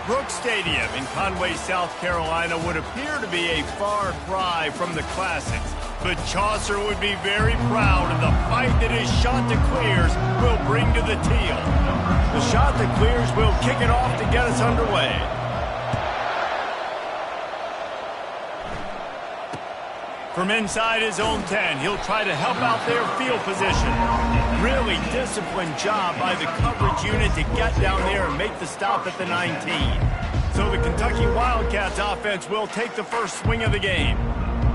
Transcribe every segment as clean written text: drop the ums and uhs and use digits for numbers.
Brooks Stadium in Conway, South Carolina would appear to be a far cry from the classics, but Chaucer would be very proud of the fight that his Chanticleers will bring to the teal. The Chanticleers will kick it off to get us underway. From inside his own 10, he'll try to help out their field position. Really disciplined job by the coverage unit to get down there and make the stop at the 19. So the Kentucky Wildcats offense will take the first swing of the game.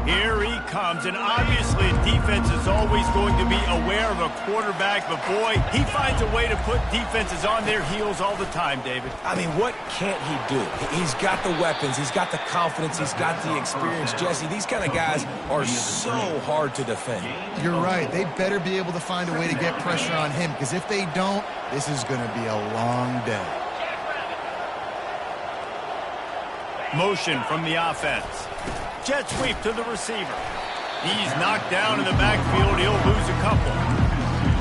Here he comes, and obviously defense is always going to be aware of a quarterback, but boy, he finds a way to put defenses on their heels all the time, David. I mean, what can't he do? He's got the weapons, he's got the confidence, he's got the experience. Jesse, these kind of guys are so hard to defend. You're right. They better be able to find a way to get pressure on him, because if they don't, this is going to be a long day. Motion from the offense. Jet sweep to the receiver. He's knocked down in the backfield. He'll lose a couple.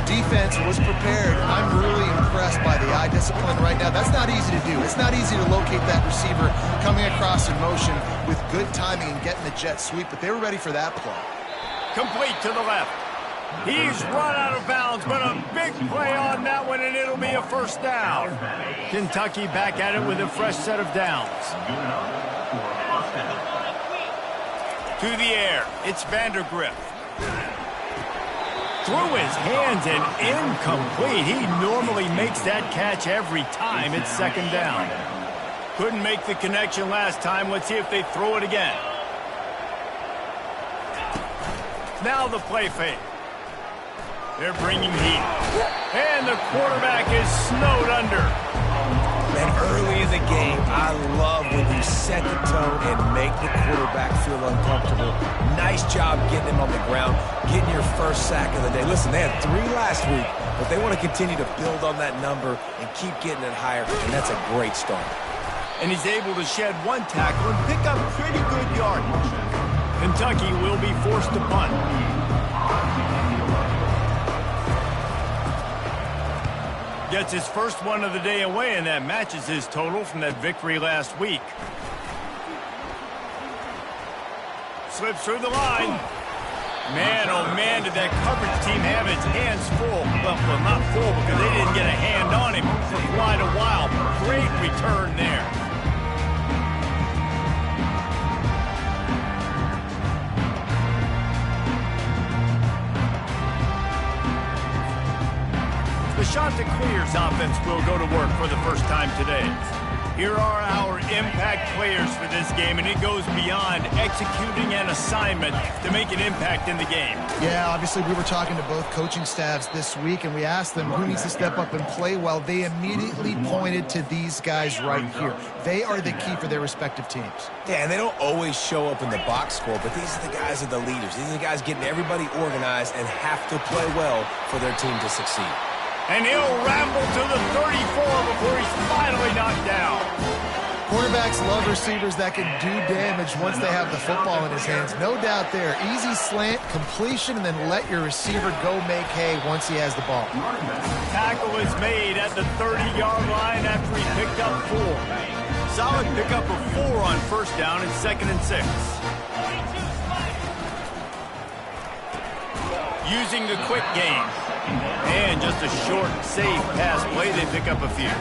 Defense was prepared. I'm really impressed by the eye discipline right now. That's not easy to do. It's not easy to locate that receiver coming across in motion with good timing and getting the jet sweep, but they were ready for that play. Complete to the left. He's run out of bounds, but a big play on that one, and it'll be a first down. Kentucky back at it with a fresh set of downs. To the air, it's Vandergrift. Through his hands and incomplete. He normally makes that catch every time. It's second down. Couldn't make the connection last time. Let's see if they throw it again. Now the play fake. They're bringing heat. And the quarterback is snowed under. And early in the game, I love when you set the tone and make the quarterback feel uncomfortable. Nice job getting him on the ground, getting your first sack of the day. Listen, they had 3 last week, but they want to continue to build on that number and keep getting it higher, and that's a great start. And he's able to shed 1 tackle and pick up pretty good yardage. Kentucky will be forced to punt. Gets his first one of the day away, and that matches his total from that victory last week. Slips through the line. Man, oh man, did that coverage team have its hands full. Well, not full because they didn't get a hand on him for quite a while. Great return there. The Chanticleers offense will go to work for the first time today. Here are our impact players for this game, and it goes beyond executing an assignment to make an impact in the game. Yeah, obviously we were talking to both coaching staffs this week, and we asked them who needs to step up and play well. They immediately pointed to these guys right here. They are the key for their respective teams. Yeah, and they don't always show up in the box score, but these are the guys that are the leaders. These are the guys getting everybody organized and have to play well for their team to succeed. And he'll ramble to the 34 before he's finally knocked down. Quarterbacks love receivers that can do damage once they have the football in his hands. No doubt there. Easy slant, completion, and then let your receiver go make hay once he has the ball. Tackle is made at the 30-yard line after he picked up 4. Solid pickup of 4 on first down and 2nd and 6. Using the quick game. And just a short, safe pass play, they pick up a few.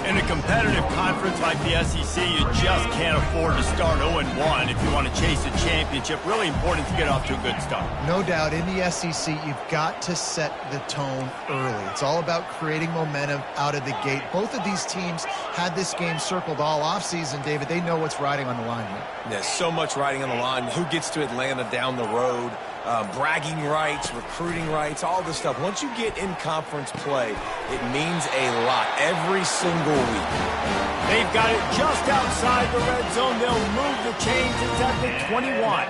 In a competitive conference like the SEC, you just can't afford to start 0-1 if you want to chase a championship. Really important to get off to a good start. No doubt, in the SEC, you've got to set the tone early. It's all about creating momentum out of the gate. Both of these teams had this game circled all offseason, David. They know what's riding on the line here. There's so much riding on the line. Who gets to Atlanta down the road? Bragging rights, recruiting rights, all this stuff. Once you get in conference play, it means a lot every single week. They've got it just outside the red zone. They'll move the chains. It's at the 21.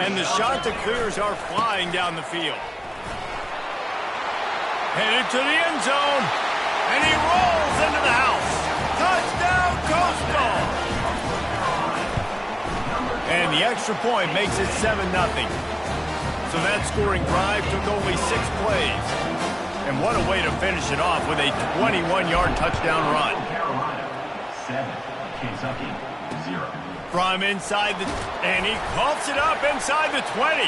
And the Chanticleers are flying down the field. Headed to the end zone. And he rolls into the house. Touchdown, Coastal! And the extra point makes it 7-0. So that scoring drive took only 6 plays. And what a way to finish it off with a 21-yard touchdown run. Kentucky, 0. From inside and he coughs it up inside the 20.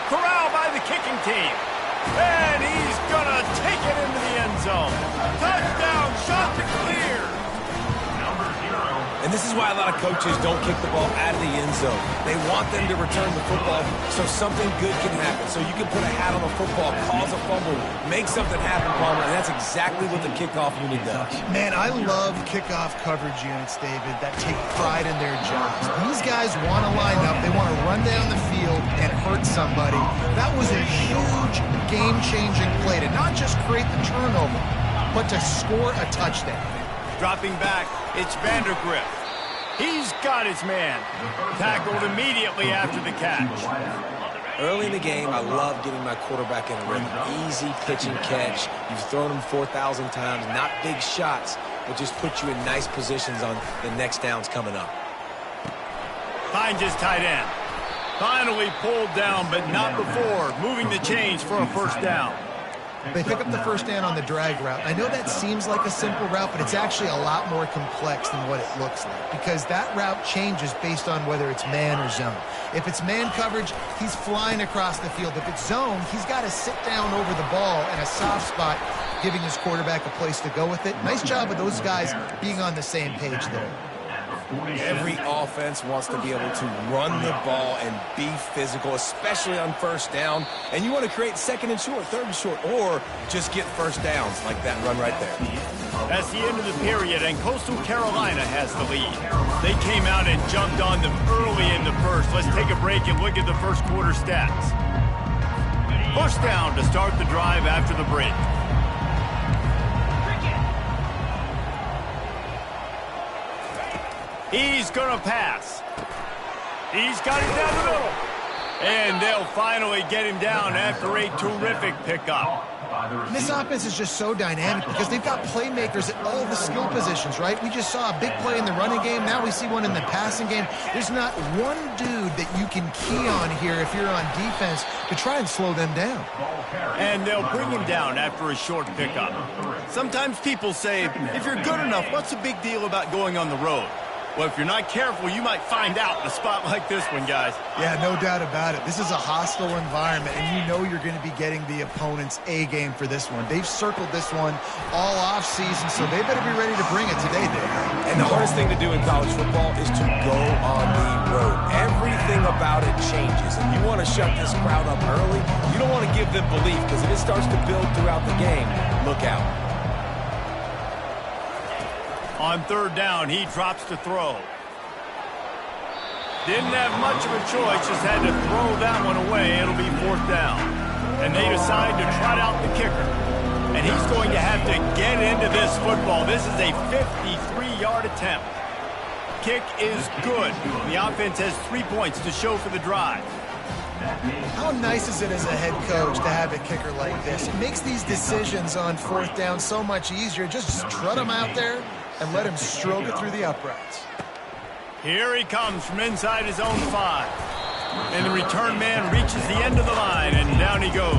Corralled by the kicking team. And he's going to take it into the end zone. Touchdown, shot to clear. And this is why a lot of coaches don't kick the ball out of the end zone. They want them to return the football so something good can happen. So you can put a hat on the football, cause a fumble, make something happen, Palmer, and that's exactly what the kickoff unit does. Man, I love kickoff coverage units, David, that take pride in their jobs. These guys want to line up. They want to run down the field and hurt somebody. That was a huge game-changing play to not just create the turnover, but to score a touchdown. Dropping back, it's Vandergrift. He's got his man. Tackled immediately after the catch. Early in the game, I love getting my quarterback in a rhythm. Easy pitch and catch. You've thrown him 4,000 times. Not big shots, but just put you in nice positions on the next downs coming up. Finds his tight end. Finally pulled down, but not before. Moving the chains for a first down. They pick up the first down on the drag route. I know that seems like a simple route, but it's actually a lot more complex than what it looks like because that route changes based on whether it's man or zone. If it's man coverage, he's flying across the field. If it's zone, he's got to sit down over the ball in a soft spot, giving his quarterback a place to go with it. Nice job of those guys being on the same page there. Every offense wants to be able to run the ball and be physical, especially on first down. And you want to create second and short, third and short, or just get first downs like that run right there. That's the end of the period, and Coastal Carolina has the lead. They came out and jumped on them early in the first. Let's take a break and look at the first quarter stats. First down to start the drive after the break. He's going to pass. He's got it down the middle. And they'll finally get him down after a terrific pickup. And this offense is just so dynamic because they've got playmakers at all the skill positions, right? We just saw a big play in the running game. Now we see one in the passing game. There's not one dude that you can key on here if you're on defense to try and slow them down. And they'll bring him down after a short pickup. Sometimes people say, if you're good enough, what's the big deal about going on the road? Well, if you're not careful, you might find out in a spot like this one, guys. Yeah, no doubt about it. This is a hostile environment, and you know you're going to be getting the opponent's A game for this one. They've circled this one all offseason, so they better be ready to bring it today, Dave. And the hardest thing to do in college football is to go on the road. Everything about it changes, and you want to shut this crowd up early. You don't want to give them belief, because if it starts to build throughout the game, look out. On third down, he drops to throw. Didn't have much of a choice, just had to throw that one away. It'll be fourth down. And they decide to trot out the kicker. And he's going to have to get into this football. This is a 53-yard attempt. Kick is good. The offense has 3 points to show for the drive. How nice is it as a head coach to have a kicker like this? It makes these decisions on fourth down so much easier. Just trot him out there and let him stroke it through the uprights. Here he comes from inside his own 5. And the return man reaches the end of the line, and down he goes.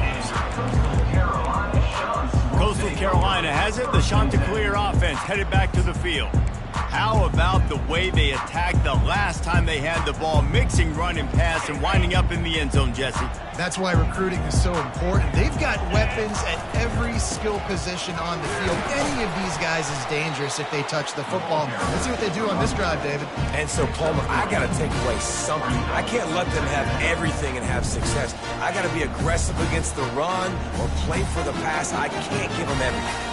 Coastal Carolina has it. The Chanticleer offense headed back to the field. How about the way they attacked the last time they had the ball, mixing run and pass and winding up in the end zone, Jesse? That's why recruiting is so important. They've got weapons at every skill position on the field. Any of these guys is dangerous if they touch the football. Let's see what they do on this drive, David. And so, Palmer, I got to take away something. I can't let them have everything and have success. I got to be aggressive against the run or play for the pass. I can't give them everything.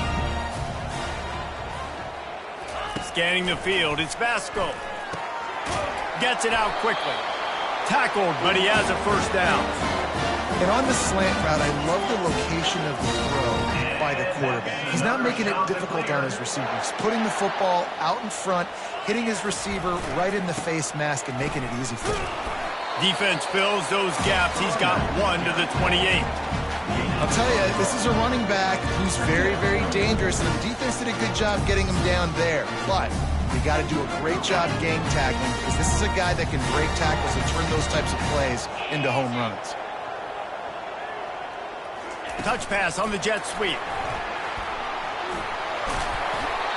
Scanning the field, it's Vasco. Gets it out quickly. Tackled, but he has a first down. And on the slant route, I love the location of the throw by the quarterback. He's not making it difficult on his receivers. Putting the football out in front, hitting his receiver right in the face mask, and making it easy for him. Defense fills those gaps. He's got 1 to the 28. I'll tell you, this is a running back who's very, very dangerous, and the defense did a good job getting him down there. But you got to do a great job gang tackling, because this is a guy that can break tackles and turn those types of plays into home runs. Touch pass on the jet sweep.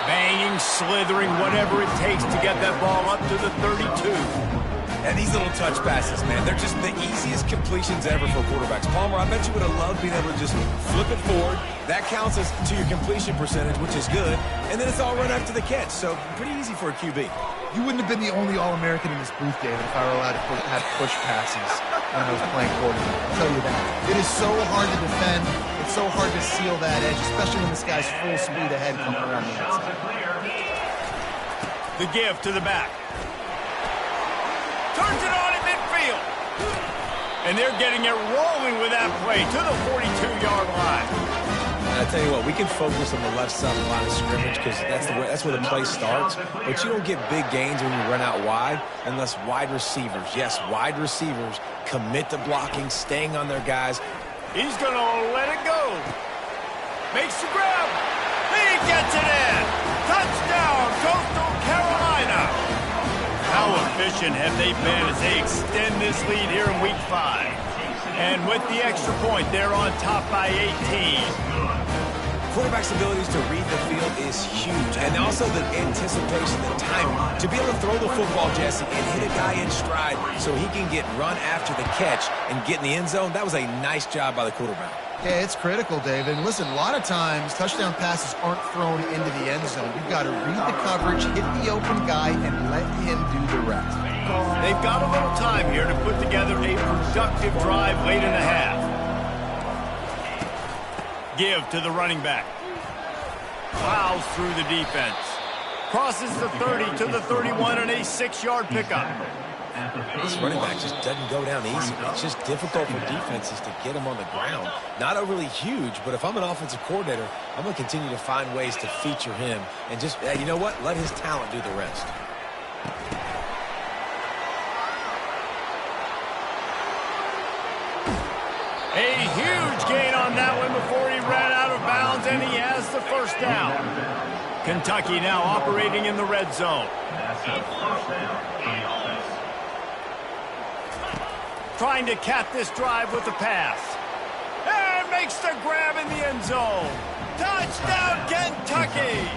Banging, slithering, whatever it takes to get that ball up to the 32. And these little touch passes, man, they're just the easiest completions ever for quarterbacks. Palmer, I bet you would have loved being able to just flip it forward. That counts as to your completion percentage, which is good. And then it's all run after the catch, so pretty easy for a QB. You wouldn't have been the only All-American in this booth, David, if I were allowed to have push passes when I was playing quarterback. I'll tell you that. It is so hard to defend. It's so hard to seal that edge, especially when this guy's full speed ahead coming around the outside. The give to the back. Turns it on at midfield. And they're getting it rolling with that play to the 42-yard line. And I tell you what, we can focus on the left side of the line of scrimmage because that's where the play starts. But you don't get big gains when you run out wide unless wide receivers, yes, wide receivers, commit to blocking, staying on their guys. He's going to let it go. Makes the grab. He gets it in. Touchdown, Coastal Carolina. How efficient have they been as they extend this lead here in Week 5? And with the extra point, they're on top by 18. Quarterback's abilities to read the field is huge. And also the anticipation, the timing. To be able to throw the football, Jesse, and hit a guy in stride so he can get run after the catch and get in the end zone, that was a nice job by the quarterback. Yeah, it's critical, David. And listen, a lot of times, touchdown passes aren't thrown into the end zone. You've got to read the coverage, hit the open guy, and let him do the rest. They've got a little time here to put together a productive drive late in the half. Give to the running back. Plows through the defense. Crosses the 30 to the 31 and a 6-yard pickup. This running back just doesn't go down easy. It's just difficult for defenses to get him on the ground. Not overly huge, but if I'm an offensive coordinator, I'm going to continue to find ways to feature him and just, you know what, let his talent do the rest. A huge gain on that one before he ran out of bounds, and he has the first down. Kentucky now operating in the red zone. Trying to cap this drive with the pass. And makes the grab in the end zone. Touchdown, Kentucky!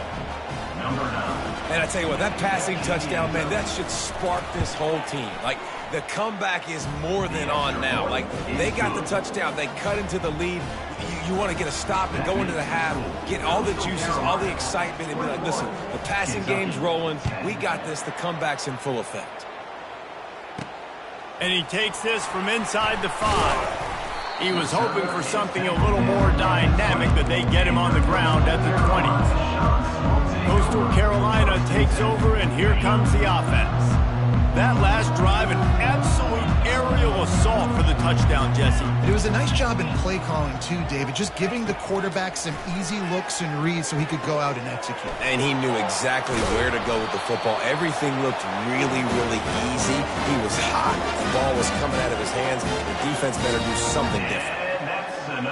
And I tell you what, that passing touchdown, man, that should spark this whole team. Like, the comeback is more than on now. Like, they got the touchdown. They cut into the lead. You want to get a stop and go into the half, get all the juices, all the excitement, and be like, listen, the passing game's rolling. We got this. The comeback's in full effect. And he takes this from inside the 5. He was hoping for something a little more dynamic, but they get him on the ground at the 20. Coastal Carolina takes over, and here comes the offense. That last drive, an absolute aerial assault for the touchdown, Jesse. It was a nice job in play calling, too, David, just giving the quarterback some easy looks and reads so he could go out and execute. And he knew exactly where to go with the football. Everything looked really, really easy. He was hot. The ball was coming out of his hands. The defense better do something different.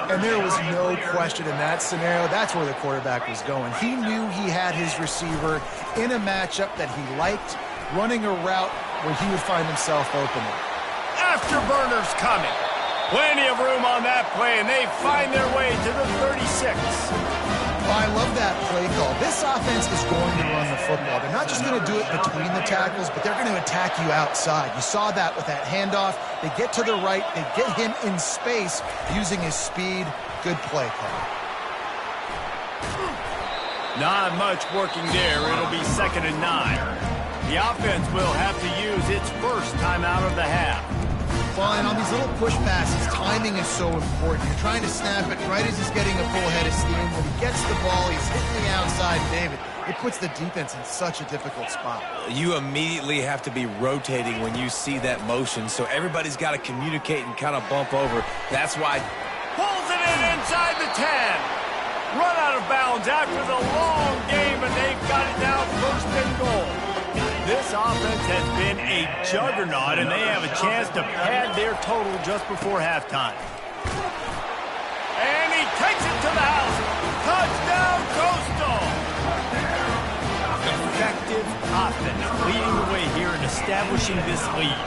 And there was no question in that scenario. That's where the quarterback was going. He knew he had his receiver in a matchup that he liked, running a route where he would find himself open. Afterburners coming. Plenty of room on that play, and they find their way to the 36. Well, I love that play call. This offense is going to run the football. They're not just going to do it between the tackles, but they're going to attack you outside. You saw that with that handoff. They get to the right. They get him in space using his speed. Good play call. Not much working there. It'll be 2nd and 9. The offense will have to use its first timeout of the half. Well, and on these little push passes, timing is so important. You're trying to snap it right as he's getting a full head of steam. When he gets the ball, he's hitting the outside. David, it puts the defense in such a difficult spot. You immediately have to be rotating when you see that motion, so everybody's got to communicate and kind of bump over. That's why. Pulls it in inside the 10. Run out of bounds after the long game, and they've got it now 1st and goal. This offense has been a juggernaut, and they have a chance to pad their total just before halftime. And he takes it to the house. Touchdown, Coastal! Effective offense leading the way here and establishing this lead.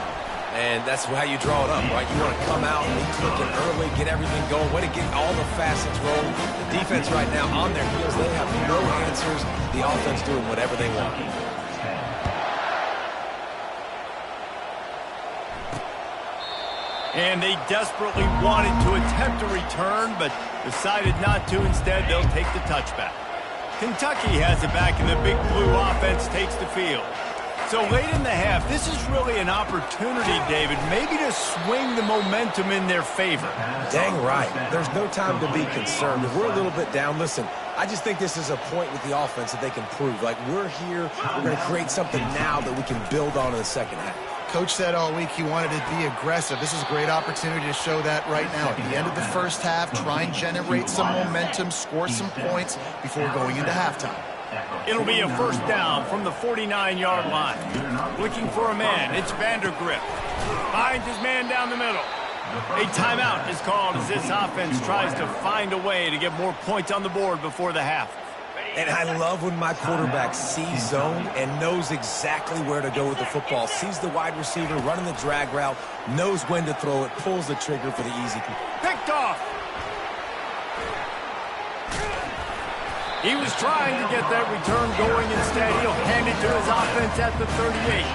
And that's how you draw it up, right? You want to come out and be clicking early, get everything going, way to get all the facets rolling. The defense right now on their heels, they have no answers. The offense doing whatever they want. And they desperately wanted to attempt a return, but decided not to. Instead, they'll take the touchback. Kentucky has it back, and the Big Blue offense takes the field. So late in the half, this is really an opportunity, David, maybe to swing the momentum in their favor. Dang right. There's no time to be concerned. If we're a little bit down, listen, I just think this is a point with the offense that they can prove. Like, we're here, we're going to create something now that we can build on in the second half. Coach said all week he wanted to be aggressive. This is a great opportunity to show that right now. At the end of the first half, try and generate some momentum, score some points before going into halftime. It'll be a first down from the 49-yard line. Looking for a man, it's Vandergrift. Finds his man down the middle. A timeout is called as this offense tries to find a way to get more points on the board before the half. And I love when my quarterback sees zone and knows exactly where to go with the football. Sees the wide receiver running the drag route, knows when to throw it, pulls the trigger for the easy. Picked off. He was trying to get that return going. Instead, he'll hand it to his offense at the 38.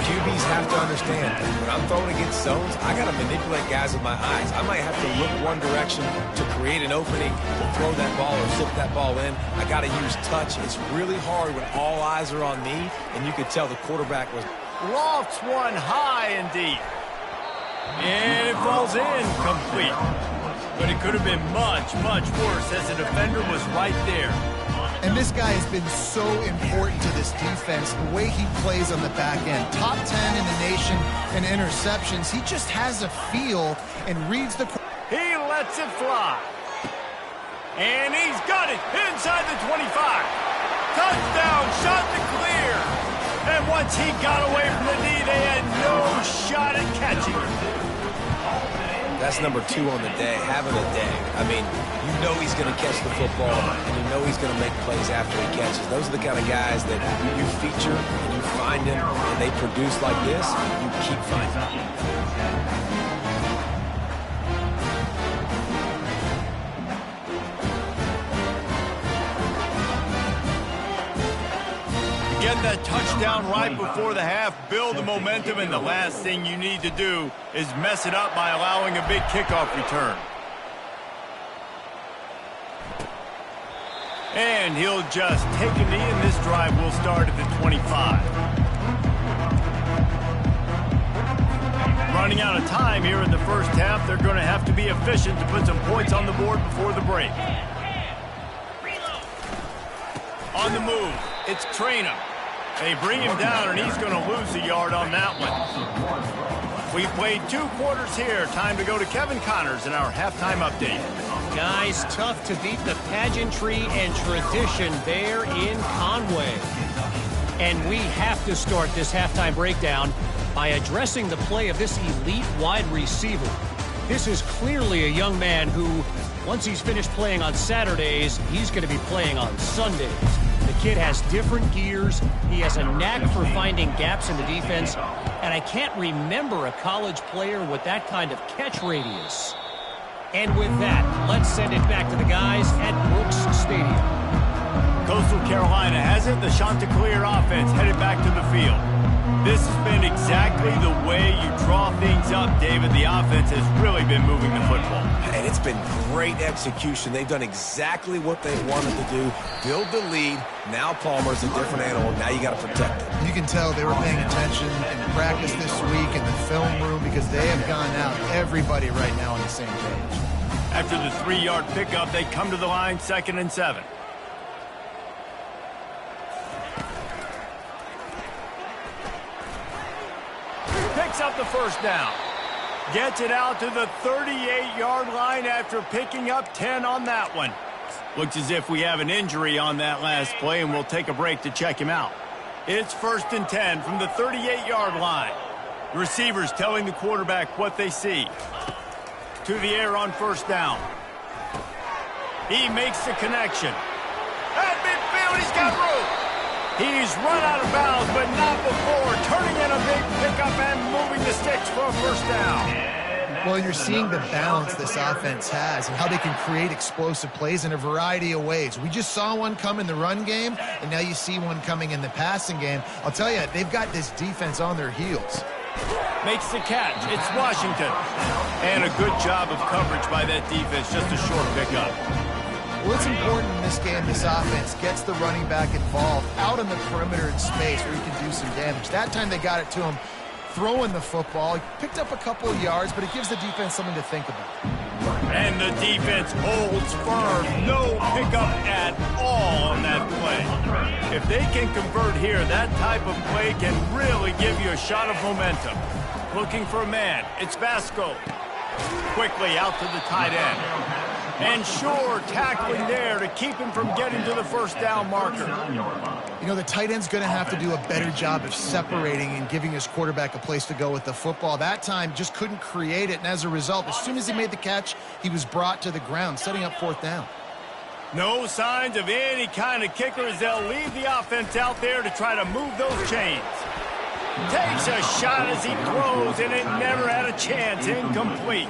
QBs have to understand, when I'm throwing against zones, I got to manipulate guys with my eyes. I might have to look one direction to create an opening to throw that ball or zip that ball in. I got to use touch. It's really hard when all eyes are on me, and you could tell the quarterback was... Lofts one high and deep. And it falls in complete. But it could have been much, much worse as the defender was right there. And this guy has been so important to this defense, the way he plays on the back end. Top 10 in the nation in interceptions. He just has a feel and reads the... He lets it fly. And he's got it inside the 25. Touchdown, shot to clear. And once he got away from the knee, they had no shot at catching him. That's number 2 on the day, having a day. I mean, you know he's going to catch the football, and you know he's going to make plays after he catches. Those are the kind of guys that you feature, and you find them, and they produce like this, you keep finding them. Get that touchdown right before the half, build the momentum, and the last thing you need to do is mess it up by allowing a big kickoff return. And he'll just take a knee, and this drive will start at the 25. Running out of time here in the first half, they're going to have to be efficient to put some points on the board before the break. On the move, it's Traynham. They bring him down, and he's going to lose a yard on that one. We've played 2 quarters here. Time to go to Kevin Connors in our halftime update. Guys, tough to beat the pageantry and tradition there in Conway. And we have to start this halftime breakdown by addressing the play of this elite wide receiver. This is clearly a young man who, once he's finished playing on Saturdays, he's going to be playing on Sundays. The kid has different gears. He has a knack for finding gaps in the defense. And I can't remember a college player with that kind of catch radius. And with that, let's send it back to the guys at Brooks Stadium. Coastal Carolina has it. The Chanticleer offense headed back to the field. This has been exactly the way you draw things up, David. The offense has really been moving the football. And it's been great execution. They've done exactly what they wanted to do. Build the lead. Now Palmer's a different animal. Now you got to protect it. You can tell they were paying attention in practice this week in the film room because they have gone out, everybody right now on the same page. After the 3-yard pickup, they come to the line, 2nd and 7. Picks up the first down. Gets it out to the 38-yard line after picking up 10 on that one. Looks as if we have an injury on that last play, and we'll take a break to check him out. It's 1st and 10 from the 38-yard line. The receivers telling the quarterback what they see. To the air on 1st down. He makes the connection. At midfield, he's got room. He's run out of bounds, but not before turning in a big pickup and moving the sticks for a first down. Well, you're seeing the balance this offense has and how they can create explosive plays in a variety of ways. We just saw one come in the run game, and now you see one coming in the passing game. I'll tell you, they've got this defense on their heels. Makes the catch. It's Washington. And a good job of coverage by that defense. Just a short pickup. Well, it's important in this game, this offense gets the running back involved out on the perimeter in space where he can do some damage. That time they got it to him throwing the football. He picked up a couple of yards, but it gives the defense something to think about. And the defense holds firm. No pickup at all on that play. If they can convert here, that type of play can really give you a shot of momentum. Looking for a man. It's Vasco. Quickly out to the tight end. And sure, tackling there to keep him from getting to the first down marker. You know, the tight end's going to have to do a better job of separating and giving his quarterback a place to go with the football. That time, just couldn't create it, and as a result, as soon as he made the catch, he was brought to the ground, setting up fourth down. No signs of any kind of kicker as they'll leave the offense out there to try to move those chains. Takes a shot as he throws, and it never had a chance. Incomplete.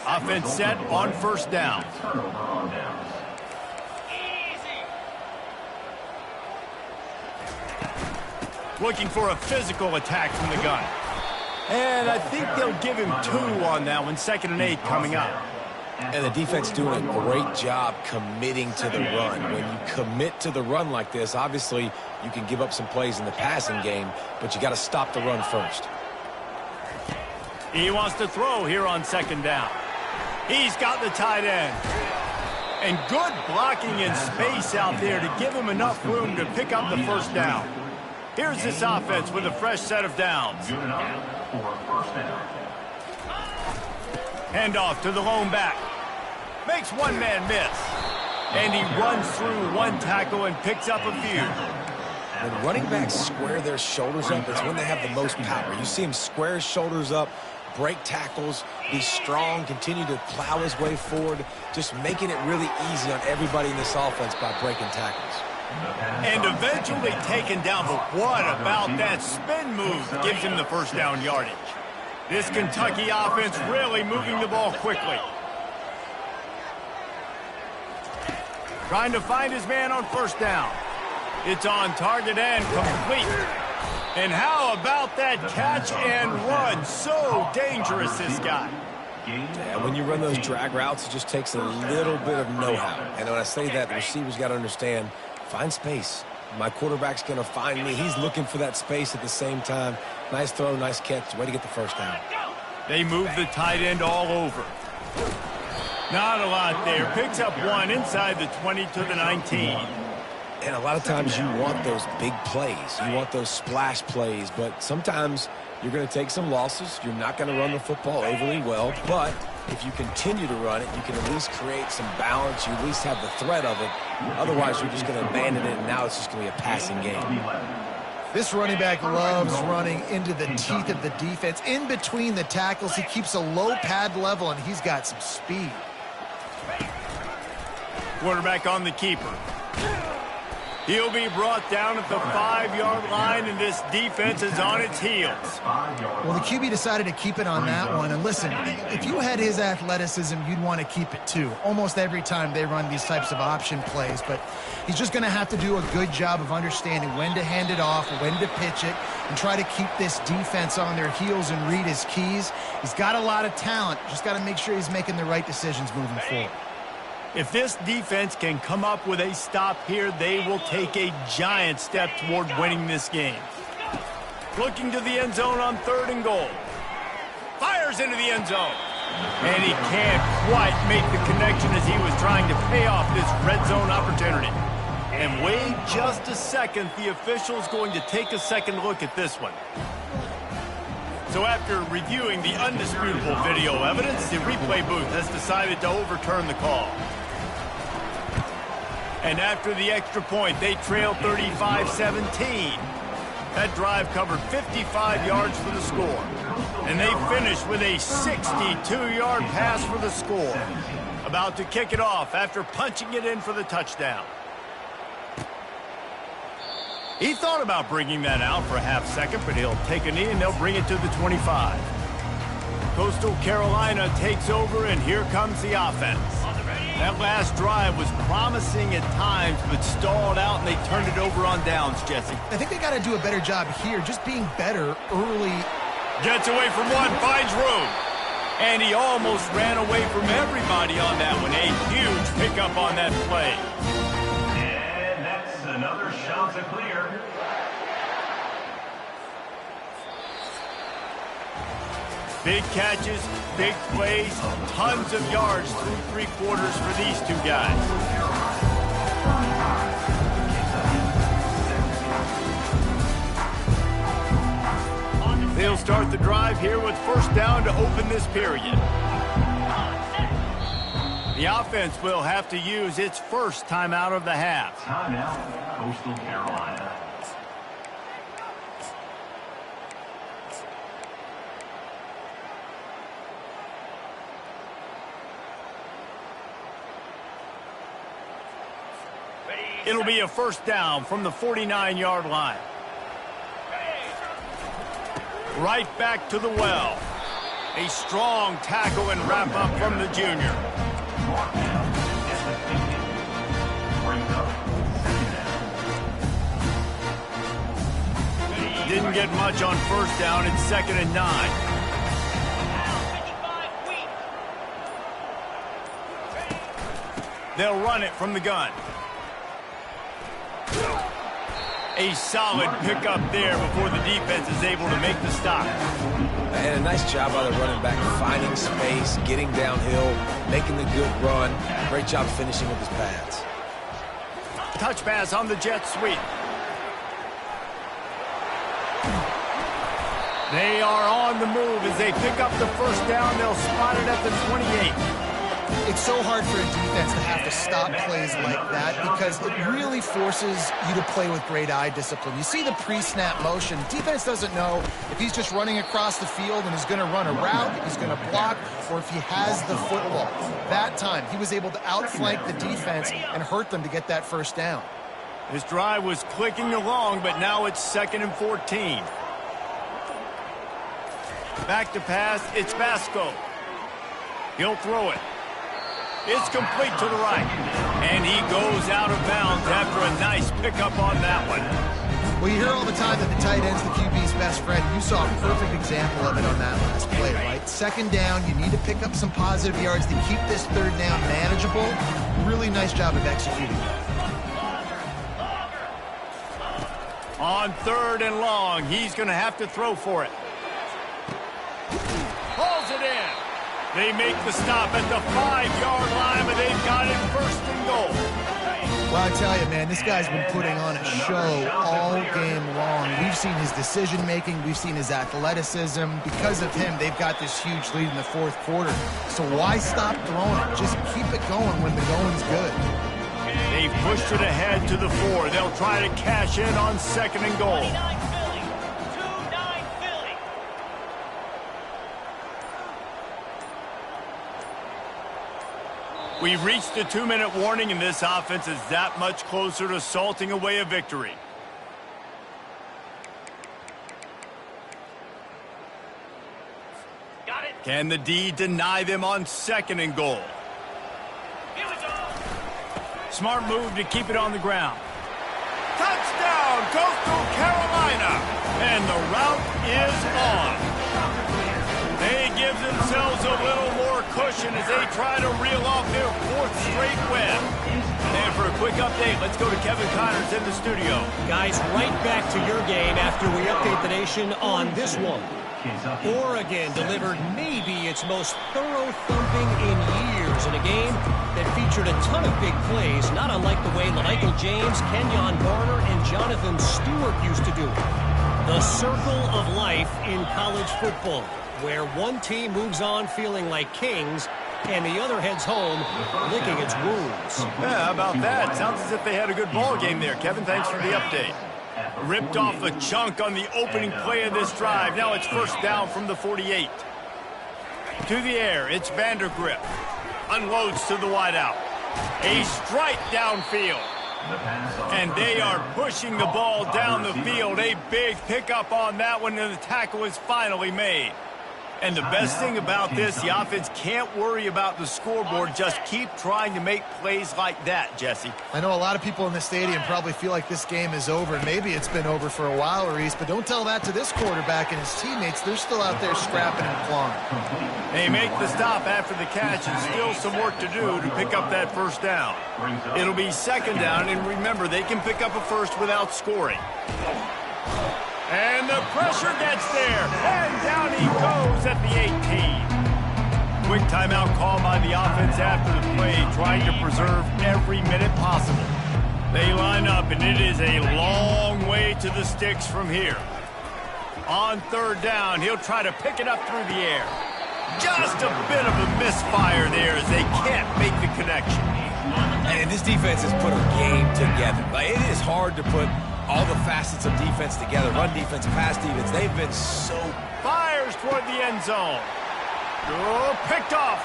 Offense set on first down. Looking for a physical attack from the gun. And I think they'll give him 2 on that one. 2nd and 8 coming up. And the defense doing a great job committing to the run. When you commit to the run like this, obviously you can give up some plays in the passing game, but you got to stop the run first. He wants to throw here on 2nd down. He's got the tight end. And good blocking in space out there to give him enough room to pick up the first down. Here's this offense with a fresh set of downs. Hand off to the lone back. Makes one man miss. And he runs through one tackle and picks up a few. When running backs square their shoulders up, it's when they have the most power. You see him square his shoulders up, break tackles, be strong, continue to plow his way forward, just making it really easy on everybody in this offense by breaking tackles. And eventually taken down, but what about that spin move gives him the first down yardage? This Kentucky offense really moving the ball quickly. Trying to find his man on first down. It's on target and complete. And how about that catch and run? So dangerous, this guy. Yeah, when you run those drag routes, it just takes a little bit of know-how. And when I say that, the receivers got to understand, find space. My quarterback's going to find me. He's looking for that space at the same time. Nice throw, nice catch. Way to get the first down. They move the tight end all over. Not a lot there. Picks up 1 inside the 20 to the 19. And a lot of times you want those big plays. You want those splash plays. But sometimes you're going to take some losses. You're not going to run the football overly well. But if you continue to run it, you can at least create some balance. You at least have the threat of it. Otherwise, you're just going to abandon it, and now it's just going to be a passing game. This running back loves running into the teeth of the defense. In between the tackles, he keeps a low pad level, and he's got some speed. Quarterback on the keeper. He'll be brought down at the 5-yard line, and this defense is on its heels. Well, the QB decided to keep it on that one. And listen, if you had his athleticism, you'd want to keep it too. Almost every time they run these types of option plays. But he's just going to have to do a good job of understanding when to hand it off, when to pitch it, and try to keep this defense on their heels and read his keys. He's got a lot of talent. Just got to make sure he's making the right decisions moving forward. If this defense can come up with a stop here, they will take a giant step toward winning this game. Looking to the end zone on 3rd and goal. Fires into the end zone. And he can't quite make the connection as he was trying to pay off this red zone opportunity. And wait just a second, the official's going to take a second look at this one. So after reviewing the undisputable video evidence, the replay booth has decided to overturn the call. And after the extra point, they trail 35-17. That drive covered 55 yards for the score. And they finished with a 62-yard pass for the score. About to kick it off after punching it in for the touchdown. He thought about bringing that out for a half second, but he'll take a knee and they'll bring it to the 25. Coastal Carolina takes over, and here comes the offense. That last drive was promising at times, but stalled out, and they turned it over on downs, Jesse. I think they got to do a better job here, just being better early. Gets away from one, finds room. And he almost ran away from everybody on that one. A huge pickup on that play. And that's another shot to clear. Big catches, big plays, tons of yards through three quarters for these two guys. They'll start the drive here with first down to open this period. The offense will have to use its first timeout of the half. Timeout, Coastal Carolina. It'll be a first down from the 49-yard line. Right back to the well. A strong tackle and wrap up from the junior. Didn't get much on first down. It's 2nd and 9. They'll run it from the gun. A solid pickup there before the defense is able to make the stop. And a nice job by the running back, finding space, getting downhill, making the good run. Great job finishing with his pads. Touch pass on the jet sweep. They are on the move as they pick up the first down. They'll spot it at the 28. It's so hard for a defense to have to stop plays like that because it really forces you to play with great eye discipline. You see the pre-snap motion. Defense doesn't know if he's just running across the field and is going to run a route, if he's going to block, or if he has the football. That time, he was able to outflank the defense and hurt them to get that first down. This drive was clicking along, but now it's 2nd and 14. Back to pass, it's Vasco. He'll throw it. It's complete to the right. And he goes out of bounds after a nice pickup on that one. Well, you hear all the time that the tight end's the QB's best friend. You saw a perfect example of it on that last play, right? 2nd down, you need to pick up some positive yards to keep this 3rd down manageable. Really nice job of executing. On 3rd and long, he's going to have to throw for it. Pulls it in. They make the stop at the 5-yard line, but they've got it 1st and goal. Well, I tell you, man, this guy's been putting on a show all game long. We've seen his decision-making. We've seen his athleticism. Because of him, they've got this huge lead in the 4th quarter. So why stop throwing it? Just keep it going when the going's good. They've pushed it ahead to the 4. They'll try to cash in on 2nd and goal. We've reached the 2-minute warning, and this offense is that much closer to salting away a victory. Got it. Can the D deny them on 2nd and goal? Here we go. Smart move to keep it on the ground. Touchdown, Coastal Carolina! And the route is on. They give themselves a little more cushion as they try to reel off their 4th straight win. And for a quick update, let's go to Kevin Connors in the studio. Guys, right back to your game after we update the nation on this one. Oregon delivered maybe its most thorough thumping in years in a game that featured a ton of big plays, not unlike the way Michael James, Kenyon Barner, and Jonathan Stewart used to do it. The circle of life in college football, where one team moves on feeling like kings and the other heads home licking its wounds. Yeah, how about that? Sounds as if they had a good ball game there. Kevin, thanks for the update. Ripped off a chunk on the opening play of this drive. Now it's first down from the 48. To the air, it's Vandergrift. Unloads to the wideout. A strike downfield. And they are pushing the ball down the field. A big pickup on that one, and the tackle is finally made. And the best thing about this, the offense can't worry about the scoreboard. Just keep trying to make plays like that, Jesse. I know a lot of people in the stadium probably feel like this game is over. Maybe it's been over for a while, Reese, but don't tell that to this quarterback and his teammates. They're still out there scrapping and clawing. They make the stop after the catch, and still some work to do to pick up that first down. It'll be second down, and remember, they can pick up a first without scoring. And the pressure gets there, and down he goes at the 18. Quick timeout call by the offense after the play, trying to preserve every minute possible. They line up, and it is a long way to the sticks from here. On third down, he'll try to pick it up through the air. Just a bit of a misfire there as they can't make the connection. And this defense has put a game together. Like, it is hard to put all the facets of defense together. Run defense, pass defense. They've been so... Fires toward the end zone. Oh, picked off.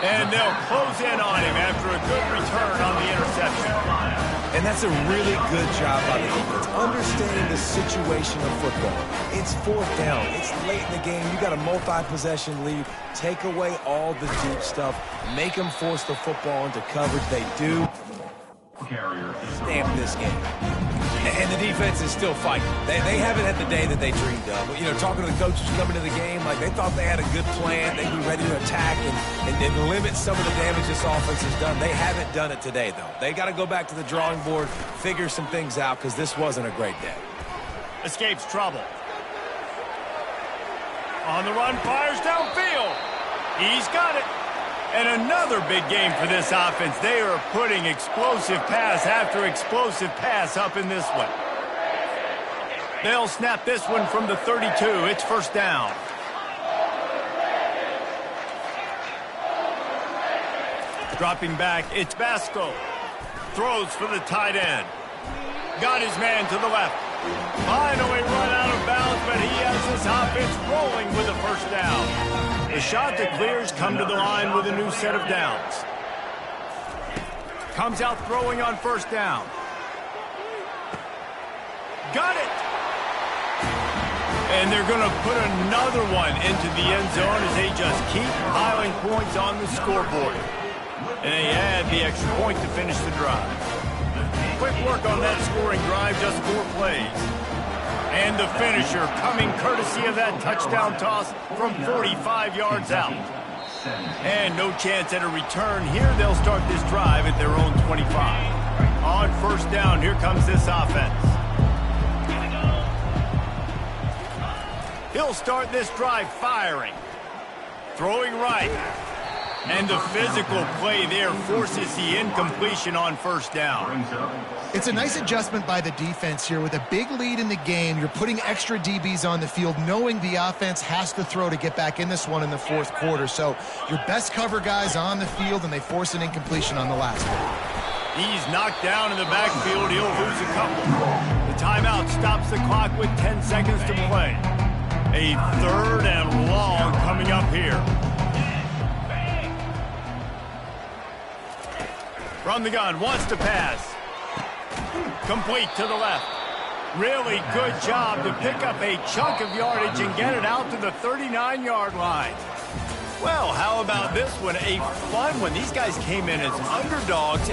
And they'll close in on him after a good return on the interception. And that's a really good job by the defense. Understanding the situation of football. It's fourth down. It's late in the game. You got a multi-possession lead. Take away all the deep stuff. Make them force the football into coverage. They do. Stamp this game. And the defense is still fighting. They haven't had the day that they dreamed of. You know, talking to the coaches coming to the game, like they thought they had a good plan. They'd be ready to attack and limit some of the damage this offense has done. They haven't done it today, though. They got to go back to the drawing board, figure some things out, because this wasn't a great day. Escapes trouble. On the run, fires downfield. He's got it. And another big game for this offense. They are putting explosive pass after explosive pass up in this one. They'll snap this one from the 32. It's first down. Dropping back, it's Basco. Throws for the tight end. Got his man to the left. Finally run out of bounds, but he has this offense rolling with a first down. The shot that clears come to the line with a new set of downs. Comes out throwing on first down. Got it! And they're going to put another one into the end zone as they just keep piling points on the scoreboard. And they add the extra point to finish the drive. Quick work on that scoring drive, just 4 plays. And the finisher coming courtesy of that touchdown toss from 45 yards out. And no chance at a return here. They'll start this drive at their own 25. On first down, here comes this offense. He'll start this drive firing. Throwing right. And the physical play there forces the incompletion on first down. It's a nice adjustment by the defense here. With a big lead in the game, you're putting extra DBs on the field, knowing the offense has to throw to get back in this one in the fourth quarter. So your best cover guys on the field, and they force an incompletion on the last one. He's knocked down in the backfield. He'll lose a couple. The timeout stops the clock with 10 seconds to play. A third and long coming up here. From the gun, wants to pass. Complete to the left. Really good job to pick up a chunk of yardage and get it out to the 39-yard line. Well, how about this one? A fun one. These guys came in as underdogs.